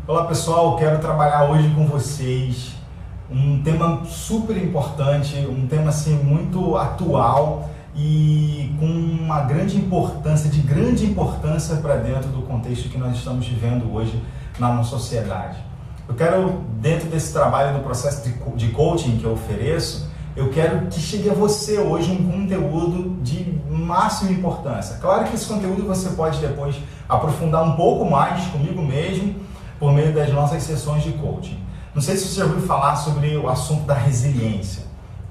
Olá pessoal, quero trabalhar hoje com vocês um tema super importante, um tema assim muito atual e com uma grande importância para dentro do contexto que nós estamos vivendo hoje na nossa sociedade. Eu quero, dentro desse trabalho do processo de coaching que eu ofereço, eu quero que chegue a você hoje um conteúdo de máxima importância. Claro que esse conteúdo você pode depois aprofundar um pouco mais comigo mesmo, por meio das nossas sessões de coaching. Não sei se você já ouviu falar sobre o assunto da resiliência.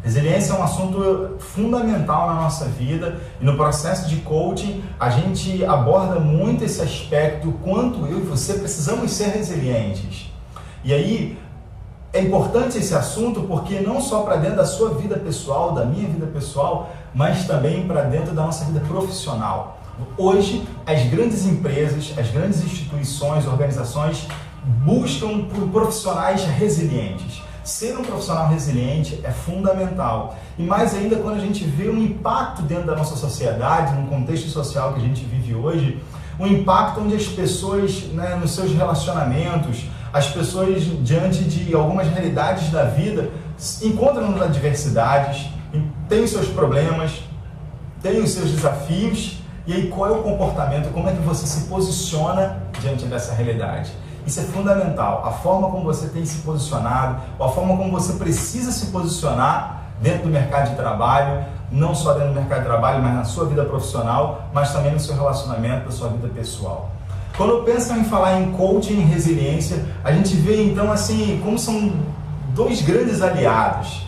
Resiliência é um assunto fundamental na nossa vida e no processo de coaching a gente aborda muito esse aspecto, quanto eu e você precisamos ser resilientes. E aí é importante esse assunto porque não só para dentro da sua vida pessoal, da minha vida pessoal, mas também para dentro da nossa vida profissional. Hoje, as grandes empresas, as grandes instituições, organizações buscam por profissionais resilientes. Ser um profissional resiliente é fundamental. E mais ainda quando a gente vê um impacto dentro da nossa sociedade, no contexto social que a gente vive hoje, um impacto onde as pessoas, nos seus relacionamentos, as pessoas diante de algumas realidades da vida, encontram adversidades, têm os seus problemas, têm os seus desafios. E aí, qual é o comportamento? Como é que você se posiciona diante dessa realidade? Isso é fundamental. A forma como você tem se posicionado, a forma como você precisa se posicionar dentro do mercado de trabalho, não só dentro do mercado de trabalho, mas na sua vida profissional, mas também no seu relacionamento, na sua vida pessoal. Quando eu penso em falar em coaching e resiliência, a gente vê então assim, como são dois grandes aliados.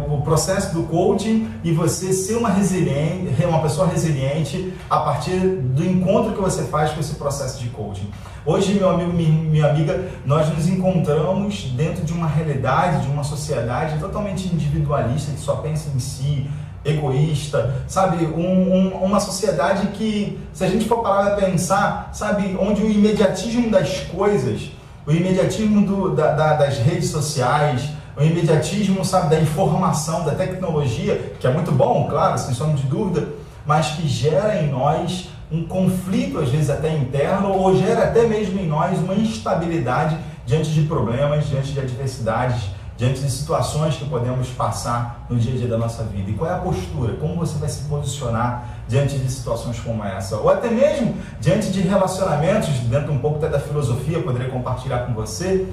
O processo do coaching e você ser uma pessoa resiliente a partir do encontro que você faz com esse processo de coaching. Hoje, meu amigo, minha amiga, nós nos encontramos dentro de uma realidade, de uma sociedade totalmente individualista, que só pensa em si, egoísta, sabe? Uma sociedade que, se a gente for parar para pensar, sabe, onde o imediatismo das coisas, o imediatismo das redes sociais, o imediatismo, sabe, da informação, da tecnologia, que é muito bom, claro, sem sombra de dúvida, mas que gera em nós um conflito, às vezes até interno, ou gera até mesmo em nós uma instabilidade diante de problemas, diante de adversidades, diante de situações que podemos passar no dia a dia da nossa vida. E qual é a postura? Como você vai se posicionar diante de situações como essa? Ou até mesmo diante de relacionamentos, dentro um pouco até da filosofia, eu poderia compartilhar com você,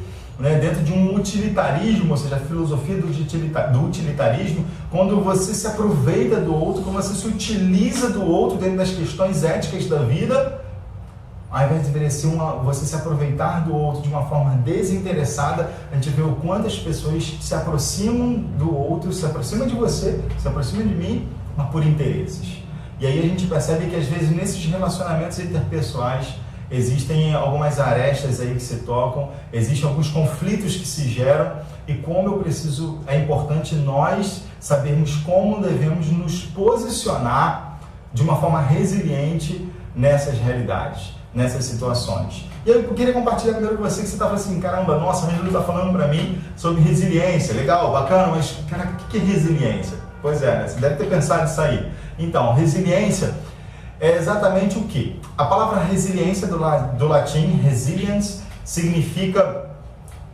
dentro de um utilitarismo, ou seja, a filosofia do utilitarismo, quando você se aproveita do outro, quando você se utiliza do outro dentro das questões éticas da vida, ao invés de você se aproveitar do outro de uma forma desinteressada, a gente vê o quanto as pessoas se aproximam do outro, se aproximam de você, se aproximam de mim, mas por interesses. E aí a gente percebe que às vezes nesses relacionamentos interpessoais existem algumas arestas aí que se tocam, existem alguns conflitos que se geram e é importante nós sabermos como devemos nos posicionar de uma forma resiliente nessas realidades, nessas situações. E eu queria compartilhar primeiro com você que você está falando assim, caramba, nossa, a Angela está falando para mim sobre resiliência, legal, bacana, mas cara, o que é resiliência? Pois é, você deve ter pensado nisso aí. Então, resiliência é exatamente o que? A palavra resiliência do latim, resilience, significa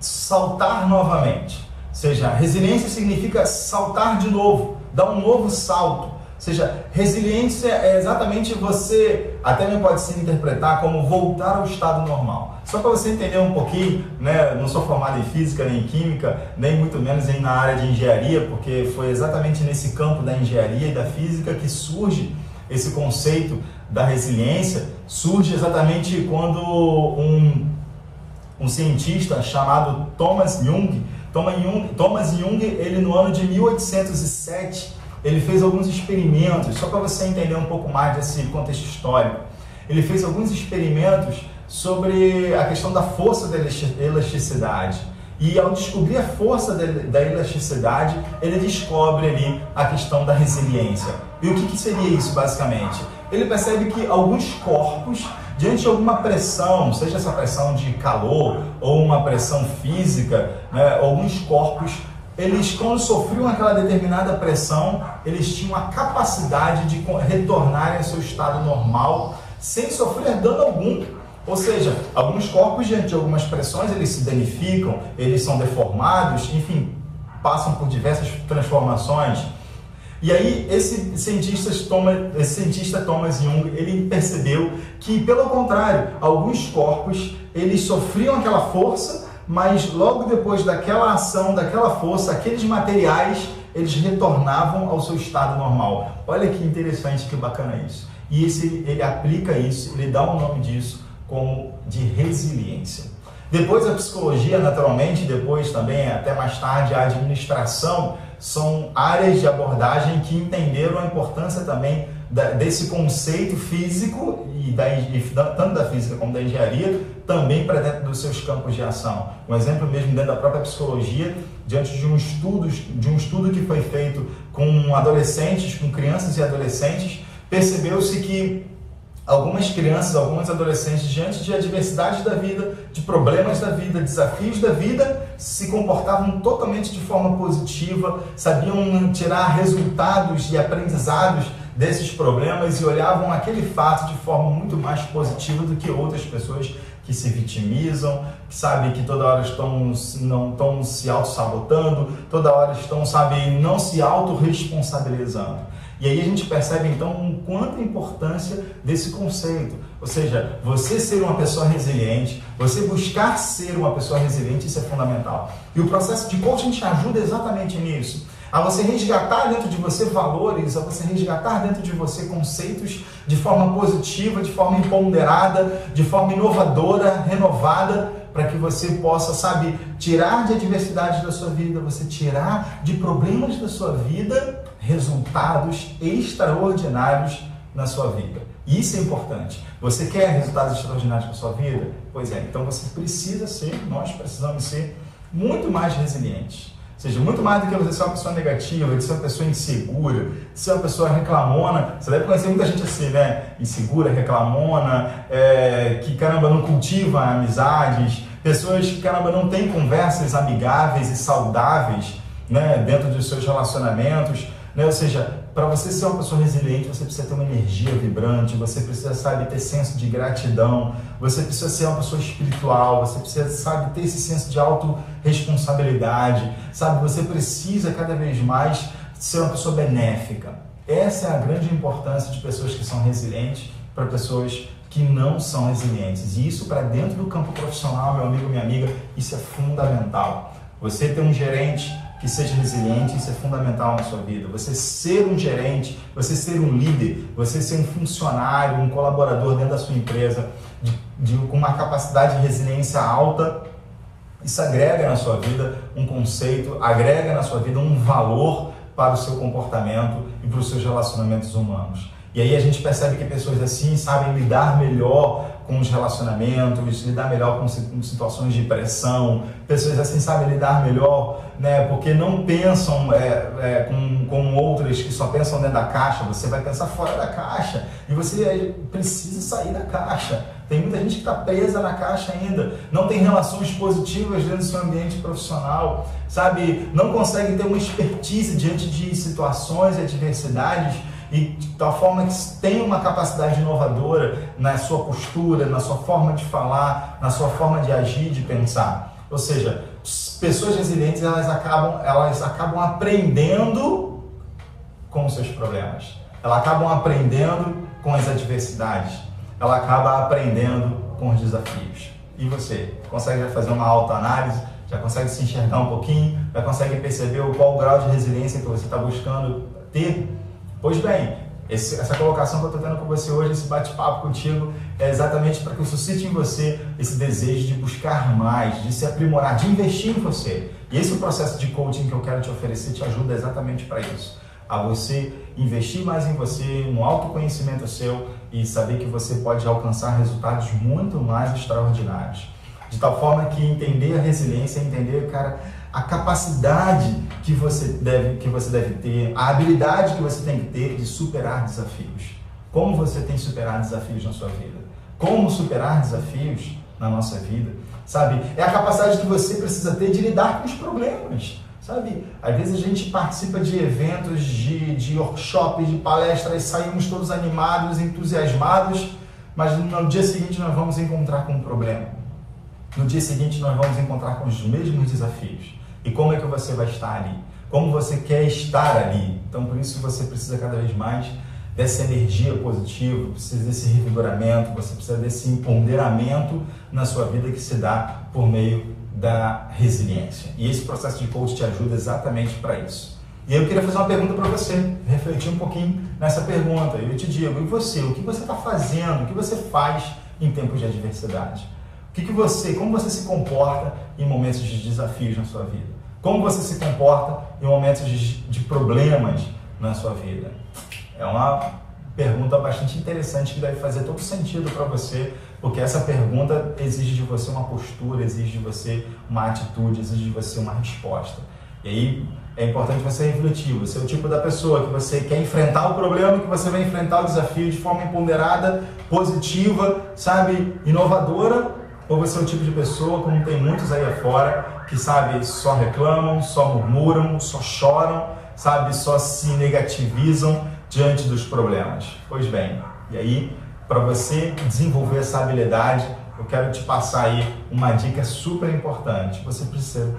saltar novamente. Ou seja, resiliência significa saltar de novo, dar um novo salto. Ou seja, resiliência é exatamente você, até mesmo pode se interpretar como voltar ao estado normal. Só para você entender um pouquinho, não sou formado em física, nem em química, nem muito menos na área de engenharia, porque foi exatamente nesse campo da engenharia e da física que surge esse conceito da resiliência. Surge exatamente quando um cientista chamado Thomas Jung, ele no ano de 1807, ele fez alguns experimentos, só para você entender um pouco mais desse contexto histórico. Ele fez alguns experimentos sobre a questão da força da elasticidade. E ao descobrir a força da elasticidade, ele descobre ali a questão da resiliência. E o que seria isso basicamente? Ele percebe que alguns corpos, diante de alguma pressão, seja essa pressão de calor ou uma pressão física, alguns corpos, eles quando sofriam aquela determinada pressão, eles tinham a capacidade de retornarem ao seu estado normal, sem sofrer dano algum, Ou seja, alguns corpos, diante de algumas pressões, eles se danificam, eles são deformados, enfim, passam por diversas transformações. E aí, esse cientista Thomas Jung, ele percebeu que, pelo contrário, alguns corpos, eles sofriam aquela força, mas logo depois daquela ação, daquela força, aqueles materiais, eles retornavam ao seu estado normal. Olha que interessante, que bacana isso. E ele aplica isso, ele dá o nome disso como de resiliência. Depois a psicologia, naturalmente, depois também, até mais tarde, a administração, são áreas de abordagem que entenderam a importância também desse conceito físico, tanto da física como da engenharia, também para dentro dos seus campos de ação. Um exemplo mesmo dentro da própria psicologia, diante de um estudo que foi feito com adolescentes, com crianças e adolescentes, percebeu-se que algumas crianças, alguns adolescentes, diante de adversidades da vida, de problemas da vida, desafios da vida, se comportavam totalmente de forma positiva, sabiam tirar resultados e aprendizados desses problemas e olhavam aquele fato de forma muito mais positiva do que outras pessoas que se vitimizam, que sabem que toda hora estão se auto-sabotando, toda hora estão, não se auto-responsabilizando. E aí a gente percebe então o quanto a importância desse conceito. Ou seja, você ser uma pessoa resiliente, você buscar ser uma pessoa resiliente, isso é fundamental. E o processo de coaching te ajuda exatamente nisso. A você resgatar dentro de você valores, a você resgatar dentro de você conceitos de forma positiva, de forma empoderada, de forma inovadora, renovada, para que você possa, tirar de adversidades da sua vida, você tirar de problemas da sua vida resultados extraordinários na sua vida. E isso é importante. Você quer resultados extraordinários na sua vida? Pois é, então você precisa ser, nós precisamos ser muito mais resilientes. Ou seja, muito mais do que você ser uma pessoa negativa, de ser uma pessoa insegura, de ser uma pessoa reclamona. Você deve conhecer muita gente assim, né? Insegura, reclamona, que não cultiva amizades, pessoas que não têm conversas amigáveis e saudáveis, né, dentro dos seus relacionamentos. Ou seja, para você ser uma pessoa resiliente, você precisa ter uma energia vibrante, você precisa, ter senso de gratidão, você precisa ser uma pessoa espiritual, você precisa, ter esse senso de autorresponsabilidade, você precisa cada vez mais ser uma pessoa benéfica. Essa é a grande importância de pessoas que são resilientes para pessoas que não são resilientes. E isso para dentro do campo profissional, meu amigo, minha amiga, isso é fundamental. Você ter um gerente que seja resiliente, isso é fundamental na sua vida. Você ser um gerente, você ser um líder, você ser um funcionário, um colaborador dentro da sua empresa com uma capacidade de resiliência alta, isso agrega na sua vida um conceito, agrega na sua vida um valor para o seu comportamento e para os seus relacionamentos humanos. E aí a gente percebe que pessoas assim sabem lidar melhor com os relacionamentos, lidar melhor com situações de pressão, pessoas assim sabem lidar melhor, né, porque não pensam com outras que só pensam dentro da caixa. Você vai pensar fora da caixa e você precisa sair da caixa. Tem muita gente que está presa na caixa ainda, não tem relações positivas dentro do seu ambiente profissional, não consegue ter uma expertise diante de situações e adversidades, e de tal forma que tem uma capacidade inovadora na sua postura, na sua forma de falar, na sua forma de agir, de pensar. Ou seja, pessoas resilientes, elas acabam aprendendo com os seus problemas. Elas acabam aprendendo com as adversidades. Ela acaba aprendendo com os desafios. E você? Consegue já fazer uma autoanálise? Já consegue se enxergar um pouquinho? Já consegue perceber qual o grau de resiliência que você está buscando ter? Pois bem, essa colocação que eu estou tendo com você hoje, esse bate-papo contigo, é exatamente para que eu suscite em você esse desejo de buscar mais, de se aprimorar, de investir em você. E esse processo de coaching que eu quero te oferecer te ajuda exatamente para isso. A você investir mais em você, no autoconhecimento seu e saber que você pode alcançar resultados muito mais extraordinários. De tal forma que entender a resiliência, entender, a capacidade que você deve ter, a habilidade que você tem que ter de superar desafios. Como você tem superado desafios na sua vida? Como superar desafios na nossa vida? É a capacidade que você precisa ter de lidar com os problemas. Às vezes a gente participa de eventos, de workshops, de palestras, saímos todos animados, entusiasmados, mas no dia seguinte nós vamos encontrar com um problema. No dia seguinte nós vamos encontrar com os mesmos desafios. E como é que você vai estar ali? Como você quer estar ali? Então, por isso você precisa cada vez mais dessa energia positiva, precisa desse revigoramento, você precisa desse empoderamento na sua vida que se dá por meio da resiliência. E esse processo de coach te ajuda exatamente para isso. E eu queria fazer uma pergunta para você, refletir um pouquinho nessa pergunta. Eu te digo, e você? O que você está fazendo? O que você faz em tempos de adversidade? Como você se comporta em momentos de desafios na sua vida? Como você se comporta em momentos de problemas na sua vida? É uma pergunta bastante interessante que deve fazer todo sentido para você, porque essa pergunta exige de você uma postura, exige de você uma atitude, exige de você uma resposta. E aí é importante você refletir, você é o tipo da pessoa que você quer enfrentar o problema, que você vai enfrentar o desafio de forma empoderada, positiva, sabe, inovadora, ou você é o tipo de pessoa, como tem muitos aí afora, que sabe, só reclamam, só murmuram, só choram, sabe, só se negativizam diante dos problemas. Pois bem, e aí, para você desenvolver essa habilidade, eu quero te passar aí uma dica super importante. Você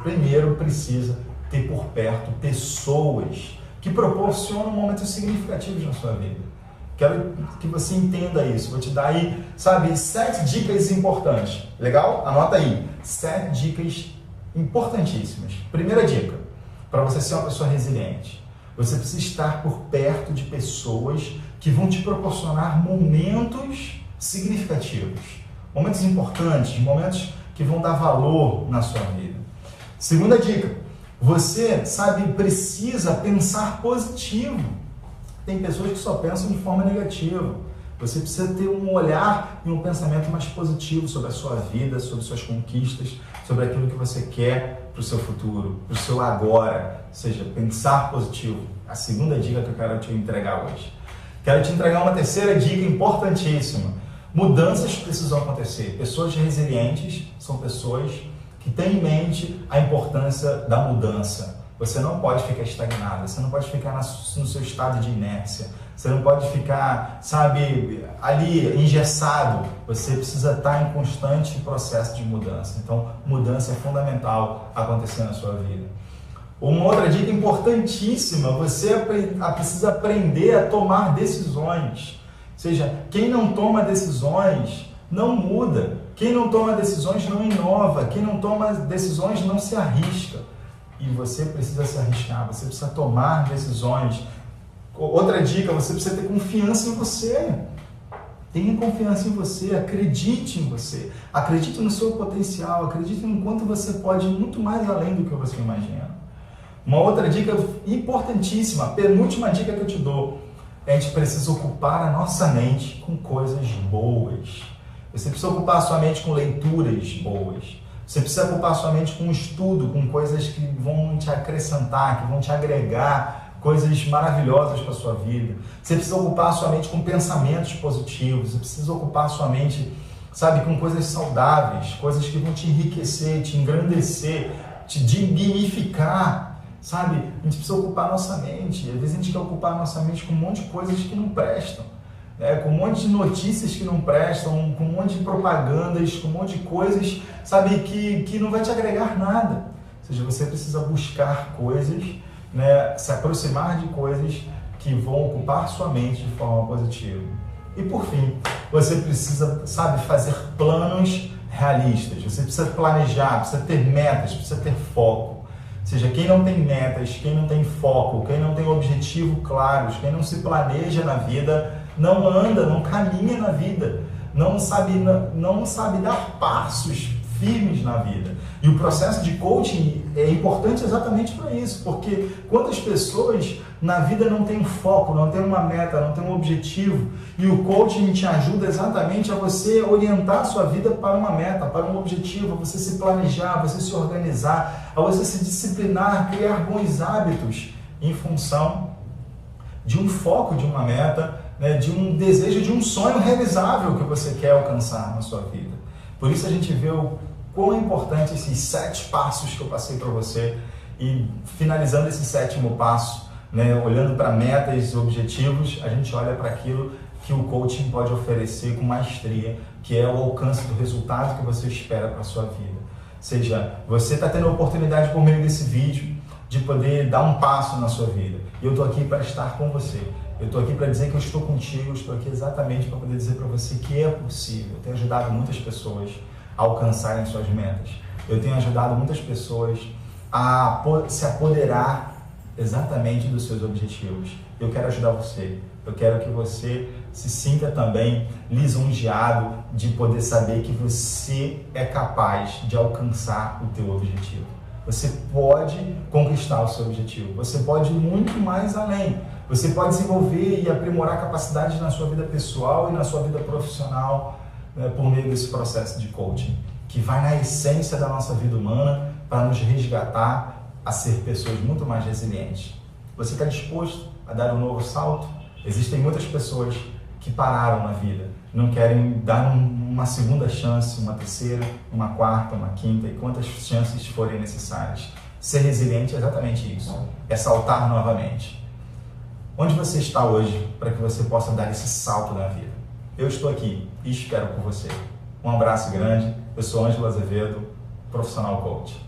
primeiro precisa ter por perto pessoas que proporcionam momentos significativos na sua vida. Quero que você entenda isso. Vou te dar aí, sabe, 7 dicas importantes. Legal? Anota aí. 7 dicas importantíssimas. Primeira dica, para você ser uma pessoa resiliente. Você precisa estar por perto de pessoas que vão te proporcionar momentos significativos. Momentos importantes, momentos que vão dar valor na sua vida. Segunda dica, você, sabe, precisa pensar positivo. Tem pessoas que só pensam de forma negativa. Você precisa ter um olhar e um pensamento mais positivo sobre a sua vida, sobre suas conquistas, sobre aquilo que você quer para o seu futuro, para o seu agora. Ou seja, pensar positivo. A segunda dica que eu quero te entregar hoje. Quero te entregar uma terceira dica importantíssima. Mudanças precisam acontecer. Pessoas resilientes são pessoas que têm em mente a importância da mudança. Você não pode ficar estagnado, você não pode ficar no seu estado de inércia, você não pode ficar, sabe, ali engessado. Você precisa estar em constante processo de mudança. Então, mudança é fundamental acontecer na sua vida. Uma outra dica importantíssima, você precisa aprender a tomar decisões. Ou seja, quem não toma decisões não muda. Quem não toma decisões não inova. Quem não toma decisões não se arrisca. E você precisa se arriscar, você precisa tomar decisões. Outra dica, você precisa ter confiança em você. Tenha confiança em você, acredite em você. Acredite no seu potencial, acredite no quanto você pode ir muito mais além do que você imagina. Uma outra dica importantíssima, a penúltima dica que eu te dou, a gente precisa ocupar a nossa mente com coisas boas. Você precisa ocupar a sua mente com leituras boas. Você precisa ocupar a sua mente com estudo, com coisas que vão te acrescentar, que vão te agregar coisas maravilhosas para a sua vida. Você precisa ocupar a sua mente com pensamentos positivos. Você precisa ocupar a sua mente, sabe, com coisas saudáveis, coisas que vão te enriquecer, te engrandecer, te dignificar. Sabe, a gente precisa ocupar a nossa mente. Às vezes a gente quer ocupar a nossa mente com um monte de coisas que não prestam, com um monte de notícias que não prestam, com um monte de propagandas, com um monte de coisas, sabe, que não vai te agregar nada. Ou seja, você precisa buscar coisas, se aproximar de coisas que vão ocupar sua mente de forma positiva. E por fim, você precisa, sabe, fazer planos realistas. Você precisa planejar, precisa ter metas, precisa ter foco. Ou seja, quem não tem metas, quem não tem foco, quem não tem objetivo claros, quem não se planeja na vida, não anda, não caminha na vida, não sabe dar passos firmes na vida. E o processo de coaching é importante exatamente para isso, porque quantas pessoas na vida não têm um foco, não têm uma meta, não têm um objetivo, e o coaching te ajuda exatamente a você orientar a sua vida para uma meta, para um objetivo, a você se planejar, a você se organizar, a você se disciplinar, criar bons hábitos em função de um foco, de uma meta, de um desejo, de um sonho realizável que você quer alcançar na sua vida. Por isso a gente vê o quão é importante esses 7 passos que eu passei para você, e finalizando esse 7º passo, olhando para metas e objetivos, a gente olha para aquilo que o coaching pode oferecer com maestria, que é o alcance do resultado que você espera para a sua vida. Ou seja, você está tendo a oportunidade por meio desse vídeo de poder dar um passo na sua vida. E eu estou aqui para estar com você. Eu estou aqui para dizer que eu estou contigo, eu estou aqui exatamente para poder dizer para você que é possível. Eu tenho ajudado muitas pessoas a alcançarem suas metas. Eu tenho ajudado muitas pessoas a se apoderar exatamente dos seus objetivos. Eu quero ajudar você. Eu quero que você se sinta também lisonjeado de poder saber que você é capaz de alcançar o teu objetivo. Você pode conquistar o seu objetivo. Você pode ir muito mais além. Você pode desenvolver e aprimorar capacidades na sua vida pessoal e na sua vida profissional, né, por meio desse processo de coaching, que vai na essência da nossa vida humana para nos resgatar a ser pessoas muito mais resilientes. Você está disposto a dar um novo salto? Existem muitas pessoas que pararam na vida, não querem dar uma segunda chance, uma terceira, uma quarta, uma quinta e quantas chances forem necessárias. Ser resiliente é exatamente isso, é saltar novamente. Onde você está hoje para que você possa dar esse salto na vida? Eu estou aqui e espero por você. Um abraço grande, eu sou Ângelo Azevedo, profissional coach.